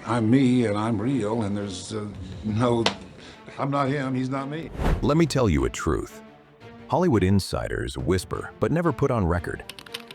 I'm me and I'm real, and there's no, I'm not him, he's not me. Let me tell you a truth. Hollywood insiders whisper, but never put on record.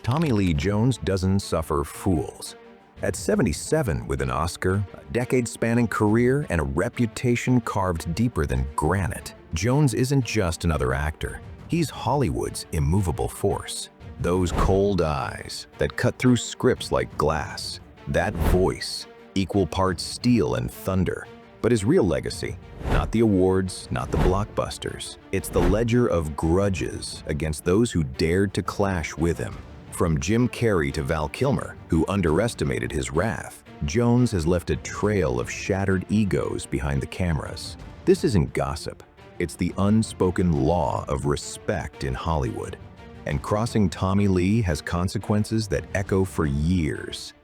Tommy Lee Jones doesn't suffer fools. At 77 with an Oscar, a decade-spanning career, and a reputation carved deeper than granite, Jones isn't just another actor. He's Hollywood's immovable force. Those cold eyes that cut through scripts like glass. That voice, equal parts steel and thunder. But his real legacy, not the awards, not the blockbusters. It's the ledger of grudges against those who dared to clash with him. From Jim Carrey to Val Kilmer, who underestimated his wrath, Jones has left a trail of shattered egos behind the cameras. This isn't gossip. It's the unspoken law of respect in Hollywood. And crossing Tommy Lee has consequences that echo for years.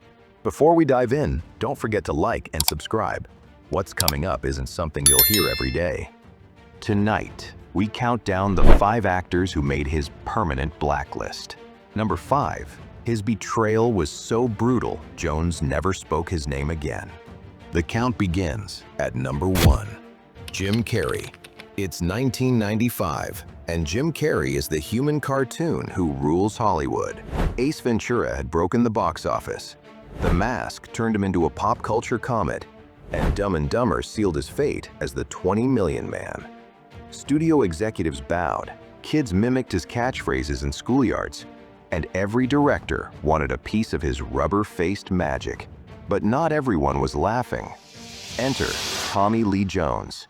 Before we dive in, don't forget to like and subscribe. What's coming up isn't something you'll hear every day. Tonight, we count down the 5 actors who made his permanent blacklist. Number 5, his betrayal was so brutal, Jones never spoke his name again. The count begins at number 1, Jim Carrey. It's 1995, and Jim Carrey is the human cartoon who rules Hollywood. Ace Ventura had broken the box office. The Mask turned him into a pop culture comet, and Dumb and Dumber sealed his fate as the 20 million man. Studio executives bowed, kids mimicked his catchphrases in schoolyards, and every director wanted a piece of his rubber-faced magic. But not everyone was laughing. Enter Tommy Lee Jones.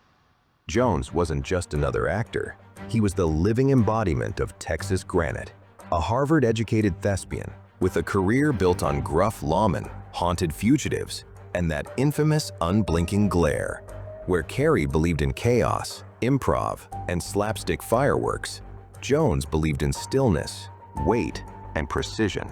Jones wasn't just another actor. He was the living embodiment of Texas granite, a Harvard-educated thespian with a career built on gruff lawmen, haunted fugitives, and that infamous unblinking glare. Where Carrey believed in chaos, improv, and slapstick fireworks, Jones believed in stillness, weight, and precision.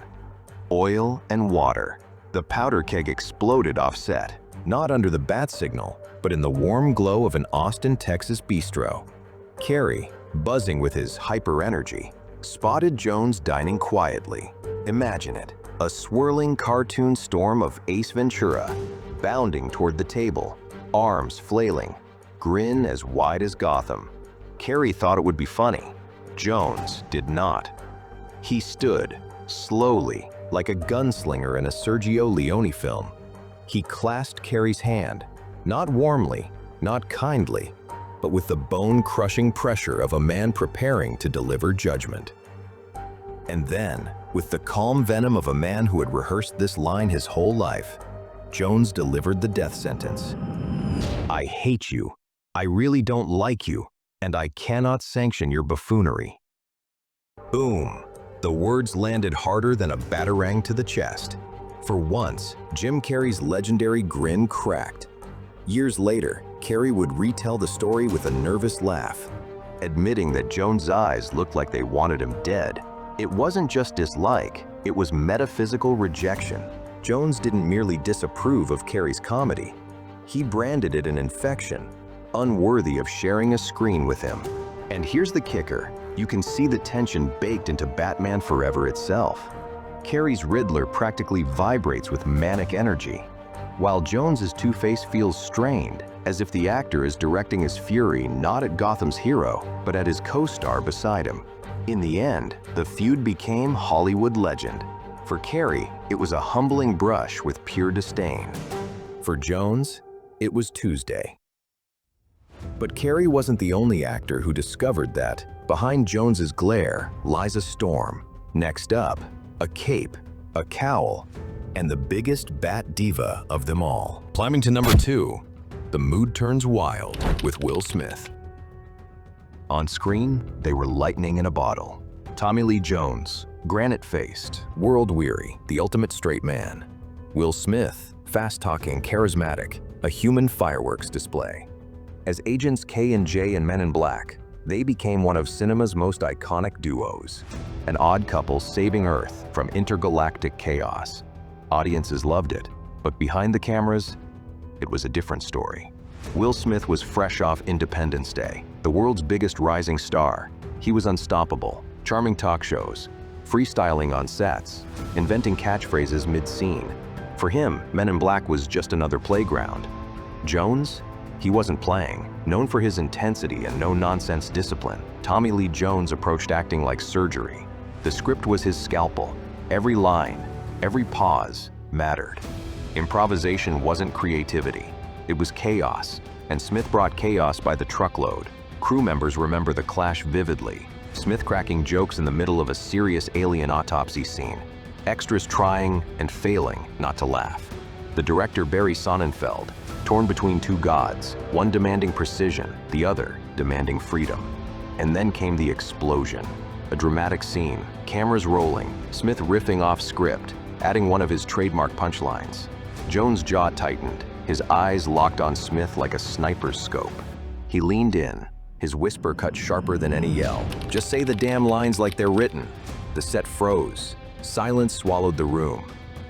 Oil and water. The powder keg exploded off set, not under the bat signal, but in the warm glow of an Austin, Texas bistro. Carrey, buzzing with his hyper energy, spotted Jones dining quietly. Imagine it, a swirling cartoon storm of Ace Ventura, bounding toward the table, arms flailing, grin as wide as Gotham. Carrey thought it would be funny. Jones did not. He stood, slowly, like a gunslinger in a Sergio Leone film. He clasped Carrey's hand, not warmly, not kindly, but with the bone-crushing pressure of a man preparing to deliver judgment. And then, with the calm venom of a man who had rehearsed this line his whole life, Jones delivered the death sentence. I hate you, I really don't like you, and I cannot sanction your buffoonery. Boom! The words landed harder than a batarang to the chest. For once, Jim Carrey's legendary grin cracked. Years later, Carrey would retell the story with a nervous laugh, admitting that Jones' eyes looked like they wanted him dead. It wasn't just dislike, it was metaphysical rejection. Jones didn't merely disapprove of Carrey's comedy. He branded it an infection, unworthy of sharing a screen with him. And here's the kicker. You can see the tension baked into Batman Forever itself. Carrey's Riddler practically vibrates with manic energy, while Jones's Two-Face feels strained, as if the actor is directing his fury not at Gotham's hero, but at his co-star beside him. In the end, the feud became Hollywood legend. For Carrey, it was a humbling brush with pure disdain. For Jones, it was Tuesday. But Carrey wasn't the only actor who discovered that behind Jones's glare lies a storm. Next up, a cape, a cowl, and the biggest bat diva of them all. Climbing to number 2, the mood turns wild with Will Smith. On screen, they were lightning in a bottle. Tommy Lee Jones, granite-faced, world-weary, the ultimate straight man. Will Smith, fast-talking, charismatic, a human fireworks display. As Agents K and J in Men in Black, they became one of cinema's most iconic duos, an odd couple saving Earth from intergalactic chaos. Audiences loved it, but behind the cameras, it was a different story. Will Smith was fresh off Independence Day, the world's biggest rising star. He was unstoppable, charming talk shows, freestyling on sets, inventing catchphrases mid-scene. For him, Men in Black was just another playground. Jones? He wasn't playing. Known for his intensity and no-nonsense discipline, Tommy Lee Jones approached acting like surgery. The script was his scalpel. Every line, every pause mattered. Improvisation wasn't creativity. It was chaos, and Smith brought chaos by the truckload. Crew members remember the clash vividly. Smith cracking jokes in the middle of a serious alien autopsy scene. Extras trying and failing not to laugh. The director Barry Sonnenfeld, torn between two gods, one demanding precision, the other demanding freedom. And then came the explosion. A dramatic scene, cameras rolling, Smith riffing off script, adding one of his trademark punchlines. Jones' jaw tightened, his eyes locked on Smith like a sniper's scope. He leaned in, his whisper cut sharper than any yell. "Just say the damn lines like they're written." The set froze. Silence swallowed the room.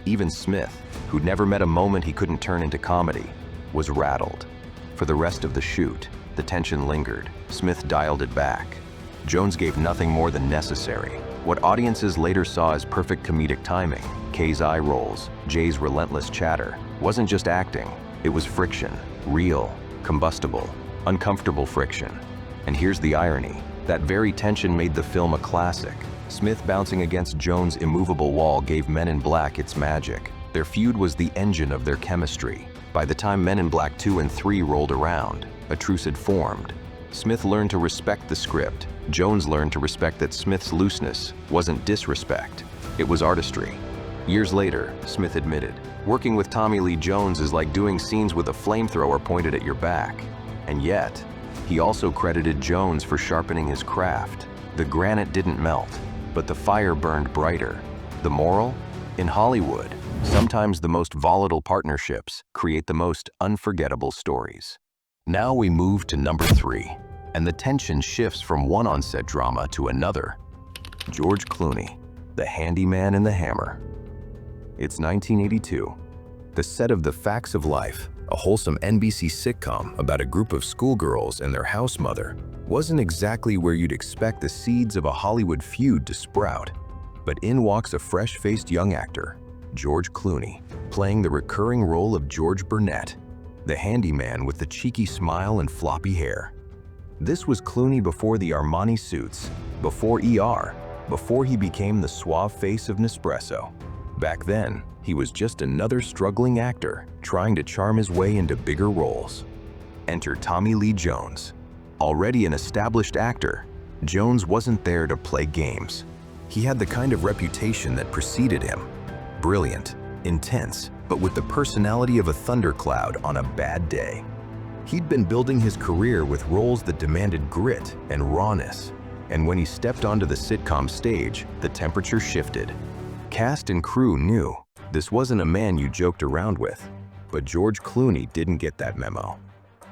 Even Smith, who'd never met a moment he couldn't turn into comedy, was rattled. For the rest of the shoot, the tension lingered. Smith dialed it back. Jones gave nothing more than necessary. What audiences later saw as perfect comedic timing, Kay's eye rolls, Jay's relentless chatter, wasn't just acting. It was friction, real, combustible, uncomfortable friction. And here's the irony. That very tension made the film a classic. Smith bouncing against Jones' immovable wall gave Men in Black its magic. Their feud was the engine of their chemistry. By the time Men in Black 2 and 3 rolled around, a truce had formed. Smith learned to respect the script. Jones learned to respect that Smith's looseness wasn't disrespect. It was artistry. Years later, Smith admitted, "Working with Tommy Lee Jones is like doing scenes with a flamethrower pointed at your back." And yet, he also credited Jones for sharpening his craft. The granite didn't melt, but the fire burned brighter. The moral? In Hollywood, sometimes the most volatile partnerships create the most unforgettable stories. Now we move to number 3, and the tension shifts from one on-set drama to another. George Clooney, the handyman and the hammer. It's 1982. The set of The Facts of Life, a wholesome NBC sitcom about a group of schoolgirls and their house mother, wasn't exactly where you'd expect the seeds of a Hollywood feud to sprout. But in walks a fresh-faced young actor, George Clooney, playing the recurring role of George Burnett, the handyman with the cheeky smile and floppy hair. This was Clooney before the Armani suits, before ER, before he became the suave face of Nespresso. Back then, he was just another struggling actor trying to charm his way into bigger roles. Enter Tommy Lee Jones. Already an established actor, Jones wasn't there to play games. He had the kind of reputation that preceded him. Brilliant, intense, but with the personality of a thundercloud on a bad day. He'd been building his career with roles that demanded grit and rawness. And when he stepped onto the sitcom stage, the temperature shifted. Cast and crew knew this wasn't a man you joked around with. But George Clooney didn't get that memo.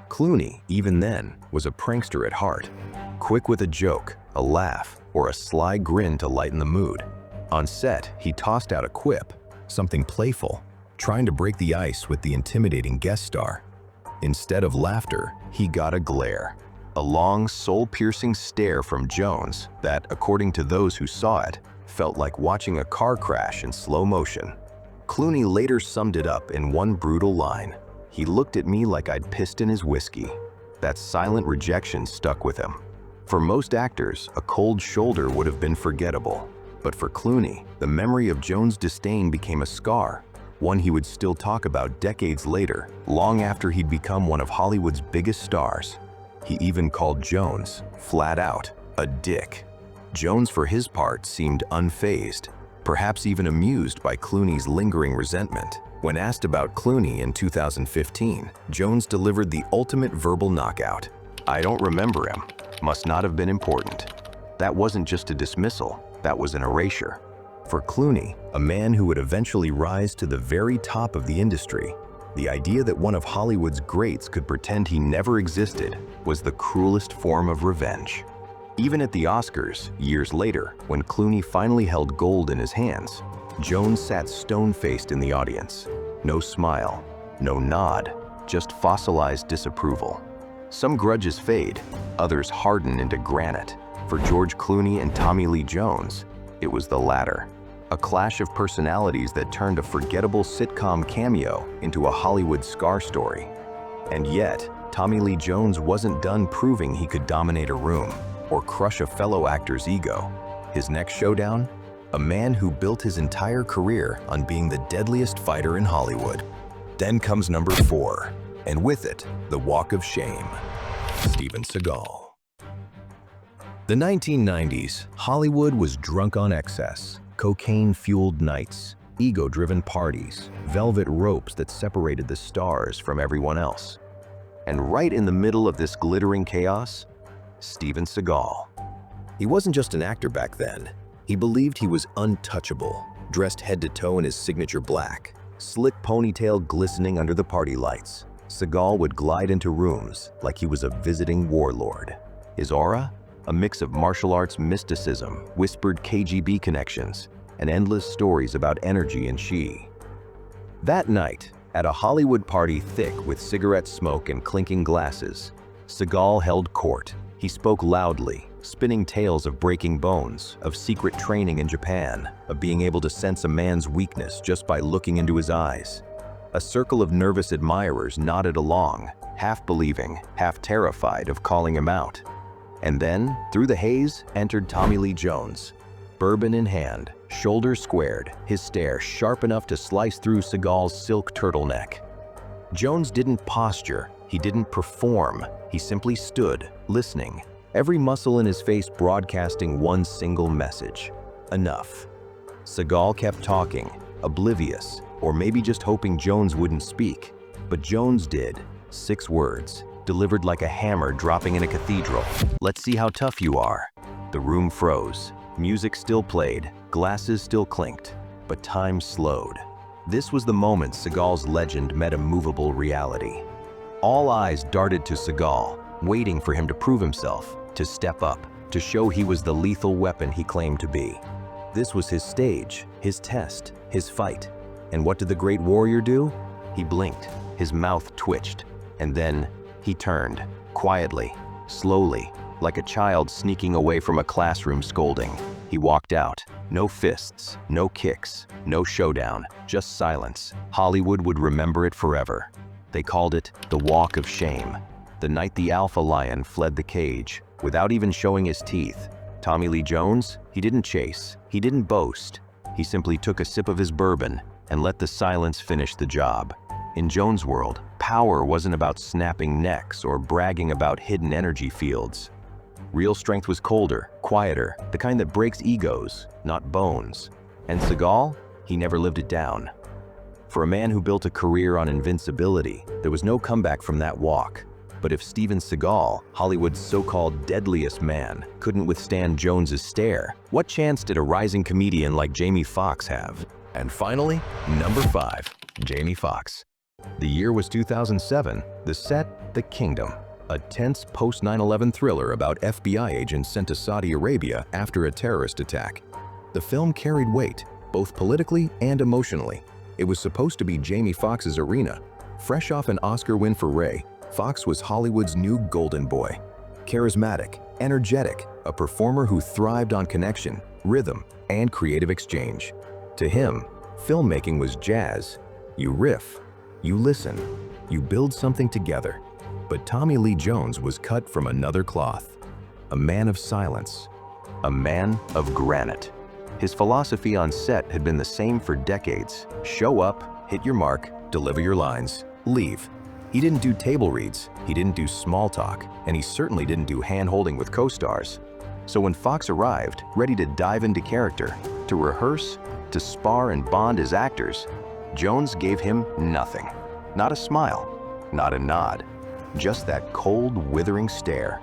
Clooney, even then, was a prankster at heart. Quick with a joke, a laugh, or a sly grin to lighten the mood. On set, he tossed out a quip, something playful, trying to break the ice with the intimidating guest star. Instead of laughter, he got a glare. A long, soul-piercing stare from Jones that, according to those who saw it, felt like watching a car crash in slow motion. Clooney later summed it up in one brutal line. "He looked at me like I'd pissed in his whiskey." That silent rejection stuck with him. For most actors, a cold shoulder would have been forgettable. But for Clooney, the memory of Jones' disdain became a scar, one he would still talk about decades later, long after he'd become one of Hollywood's biggest stars. He even called Jones, flat out, a dick. Jones, for his part, seemed unfazed, perhaps even amused by Clooney's lingering resentment. When asked about Clooney in 2015, Jones delivered the ultimate verbal knockout. "I don't remember him. Must not have been important." That wasn't just a dismissal, that was an erasure. For Clooney, a man who would eventually rise to the very top of the industry, the idea that one of Hollywood's greats could pretend he never existed was the cruelest form of revenge. Even at the Oscars, years later, when Clooney finally held gold in his hands, Jones sat stone-faced in the audience. No smile, no nod, just fossilized disapproval. Some grudges fade, others harden into granite. For George Clooney and Tommy Lee Jones, it was the latter. a clash of personalities that turned a forgettable sitcom cameo into a Hollywood scar story. And yet, Tommy Lee Jones wasn't done proving he could dominate a room or crush a fellow actor's ego. His next showdown? A man who built his entire career on being the deadliest fighter in Hollywood. Then comes number 4, and with it, the Walk of Shame. Steven Seagal. The 1990s, Hollywood was drunk on excess, cocaine-fueled nights, ego-driven parties, velvet ropes that separated the stars from everyone else. And right in the middle of this glittering chaos, Steven Seagal. He wasn't just an actor back then. He believed he was untouchable, dressed head to toe in his signature black, slick ponytail glistening under the party lights. Seagal would glide into rooms like he was a visiting warlord. His aura? A mix of martial arts mysticism, whispered KGB connections, and endless stories about energy and chi. That night, at a Hollywood party thick with cigarette smoke and clinking glasses, Seagal held court. He spoke loudly, spinning tales of breaking bones, of secret training in Japan, of being able to sense a man's weakness just by looking into his eyes. A circle of nervous admirers nodded along, half believing, half terrified of calling him out. And then, through the haze, entered Tommy Lee Jones. Bourbon in hand, shoulders squared, his stare sharp enough to slice through Seagal's silk turtleneck. Jones didn't posture, he didn't perform, he simply stood, listening, every muscle in his face broadcasting one single message: enough. Seagal kept talking, oblivious, or maybe just hoping Jones wouldn't speak. But Jones did. 6 words, delivered like a hammer dropping in a cathedral. "Let's see how tough you are." The room froze. Music still played, glasses still clinked, but time slowed. This was the moment Seagal's legend met a movable reality. All eyes darted to Seagal, waiting for him to prove himself, to step up, to show he was the lethal weapon he claimed to be. This was his stage, his test, his fight. And what did the great warrior do? He blinked, his mouth twitched, and then he turned, quietly, slowly, like a child sneaking away from a classroom scolding. He walked out. No fists, no kicks, no showdown, just silence. Hollywood would remember it forever. They called it the Walk of Shame. The night the alpha lion fled the cage, without even showing his teeth. Tommy Lee Jones, he didn't chase, he didn't boast. He simply took a sip of his bourbon and let the silence finish the job. In Jones' world, power wasn't about snapping necks or bragging about hidden energy fields. Real strength was colder, quieter, the kind that breaks egos, not bones. And Seagal, he never lived it down. For a man who built a career on invincibility, there was no comeback from that walk. But if Steven Seagal, Hollywood's so-called deadliest man, couldn't withstand Jones's stare, what chance did a rising comedian like Jamie Foxx have? And finally, number 5, Jamie Foxx. The year was 2007, the set, The Kingdom, a tense post-9/11 thriller about FBI agents sent to Saudi Arabia after a terrorist attack. The film carried weight, both politically and emotionally. It was supposed to be Jamie Foxx's arena. Fresh off an Oscar win for Ray, Foxx was Hollywood's new golden boy. Charismatic, energetic, a performer who thrived on connection, rhythm, and creative exchange. To him, filmmaking was jazz. You riff, you listen, you build something together. But Tommy Lee Jones was cut from another cloth. A man of silence, a man of granite. His philosophy on set had been the same for decades. Show up, hit your mark, deliver your lines, leave. He didn't do table reads, he didn't do small talk, and he certainly didn't do hand-holding with co-stars. So when Foxx arrived, ready to dive into character, to rehearse, to spar and bond as actors, Jones gave him nothing. Not a smile, not a nod, just that cold, withering stare.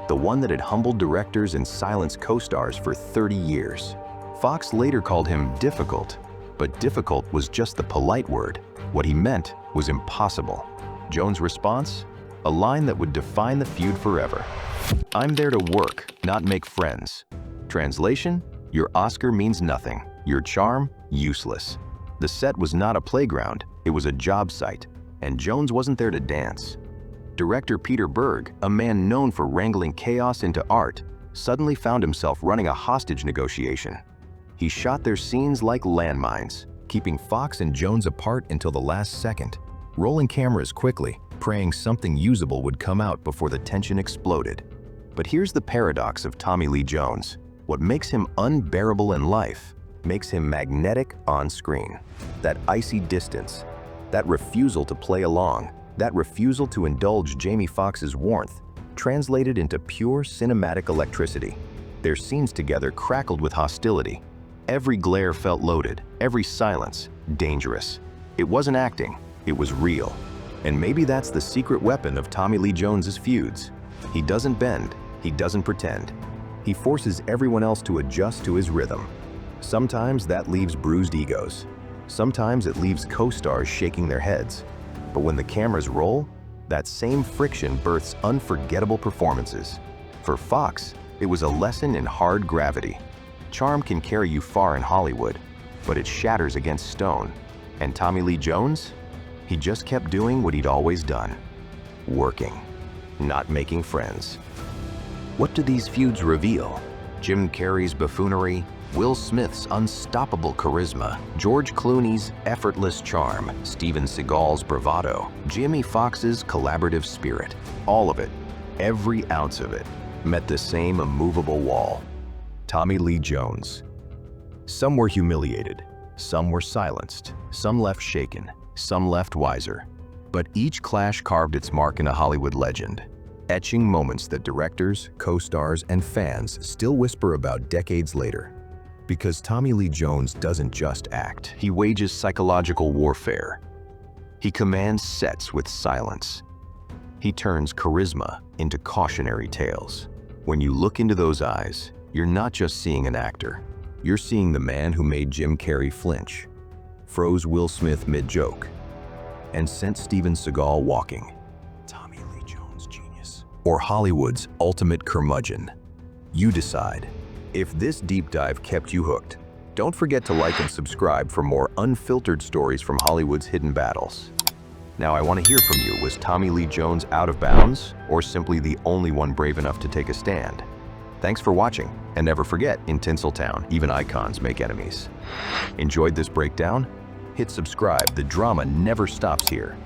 The one that had humbled directors and silenced co-stars for 30 years. Foxx later called him difficult, but difficult was just the polite word. What he meant was impossible. Jones' response? A line that would define the feud forever. "I'm there to work, not make friends." Translation? Your Oscar means nothing. Your charm? Useless. The set was not a playground, it was a job site, and Jones wasn't there to dance. Director Peter Berg, a man known for wrangling chaos into art, suddenly found himself running a hostage negotiation. He shot their scenes like landmines, keeping Foxx and Jones apart until the last second, rolling cameras quickly, praying something usable would come out before the tension exploded. But here's the paradox of Tommy Lee Jones. What makes him unbearable in life makes him magnetic on screen. That icy distance, that refusal to play along, that refusal to indulge Jamie Foxx's warmth, translated into pure cinematic electricity. Their scenes together crackled with hostility. Every glare felt loaded, every silence dangerous. It wasn't acting, it was real. And maybe that's the secret weapon of Tommy Lee Jones's feuds. He doesn't bend, he doesn't pretend. He forces everyone else to adjust to his rhythm. Sometimes that leaves bruised egos. Sometimes it leaves co-stars shaking their heads. But when the cameras roll, that same friction births unforgettable performances. For Foxx, it was a lesson in hard gravity. Charm can carry you far in Hollywood, but it shatters against stone. And Tommy Lee Jones? He just kept doing what he'd always done. Working, not making friends. What do these feuds reveal? Jim Carrey's buffoonery, Will Smith's unstoppable charisma, George Clooney's effortless charm, Steven Seagal's bravado, Jamie Foxx's collaborative spirit. All of it, every ounce of it, met the same immovable wall. Tommy Lee Jones. Some were humiliated, some were silenced, some left shaken, some left wiser. But each clash carved its mark in a Hollywood legend, etching moments that directors, co-stars, and fans still whisper about decades later. Because Tommy Lee Jones doesn't just act, he wages psychological warfare. He commands sets with silence. He turns charisma into cautionary tales. When you look into those eyes, you're not just seeing an actor. You're seeing the man who made Jim Carrey flinch, froze Will Smith mid-joke, and sent Steven Seagal walking. Tommy Lee Jones genius. Or Hollywood's ultimate curmudgeon. You decide. If this deep dive kept you hooked, don't forget to like and subscribe for more unfiltered stories from Hollywood's hidden battles. Now I want to hear from you. Was Tommy Lee Jones out of bounds, or simply the only one brave enough to take a stand? Thanks for watching, and never forget, in Tinseltown, even icons make enemies. Enjoyed this breakdown? Hit subscribe, the drama never stops here.